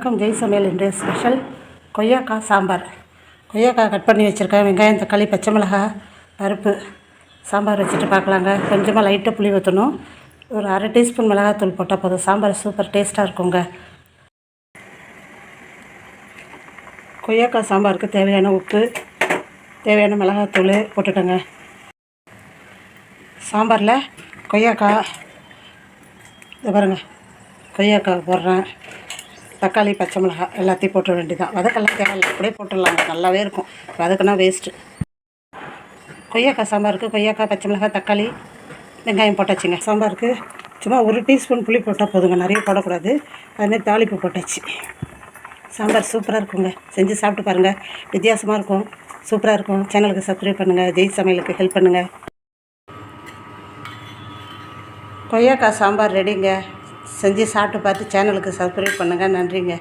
வணக்கம். ஜெய் சமையல். இன்றைய ஸ்பெஷல் கொய்யாக்காய் சாம்பார். கொய்யாக்காய் கட் பண்ணி வச்சுருக்கேன். வெங்காயம், தக்காளி, பச்சை மிளகாய், பருப்பு. சாம்பார் வச்சுட்டு பார்க்கலாங்க. கொஞ்சமாக லைட்டாக புளி ஊற்றணும். ஒரு அரை டீஸ்பூன் மிளகாத்தூள் போட்டால் போதும். சாம்பார் சூப்பர் டேஸ்ட்டாக இருக்குங்க. கொய்யாக்காய் சாம்பாருக்கு தேவையான உப்பு, தேவையான மிளகாத்தூள் போட்டுட்டேங்க. சாம்பாரில் கொய்யாக்காய் இதை பாருங்கள், கொய்யாக்காய் போடுறேன். தக்காளி, பச்சை மிளகாய் எல்லாத்தையும் போட்டுற வேண்டியதான். வதக்கெல்லாம் தேவையில்லை, அப்படியே போட்டுடலாங்க. நல்லாவே இருக்கும். வதக்குனா வேஸ்ட்டு. கொய்யாக்காய் சாம்பாருக்கு கொய்யாக்காய், பச்சை மிளகாய், தக்காளி, வெங்காயம் போட்டாச்சுங்க. சாம்பாருக்கு சும்மா ஒரு டீஸ்பூன் புளி போட்டால் போதுங்க, நிறைய போடக்கூடாது. அதுமாதிரி தாளிப்பு போட்டாச்சு. சாம்பார் சூப்பராக இருக்குங்க. செஞ்சு சாப்பிட்டு பாருங்கள். வித்தியாசமாக இருக்கும், சூப்பராக இருக்கும். சேனலுக்கு சப்ஸ்கிரைப் பண்ணுங்கள். ஜெய் சமையலுக்கு ஹெல்ப் பண்ணுங்கள். கொய்யாக்காய் சாம்பார் ரெடிங்க. செஞ்சு சாப்பிட்டு பார்த்து சேனலுக்கு சப்ஸ்கிரைப் பண்ணுங்கள். நன்றிங்க.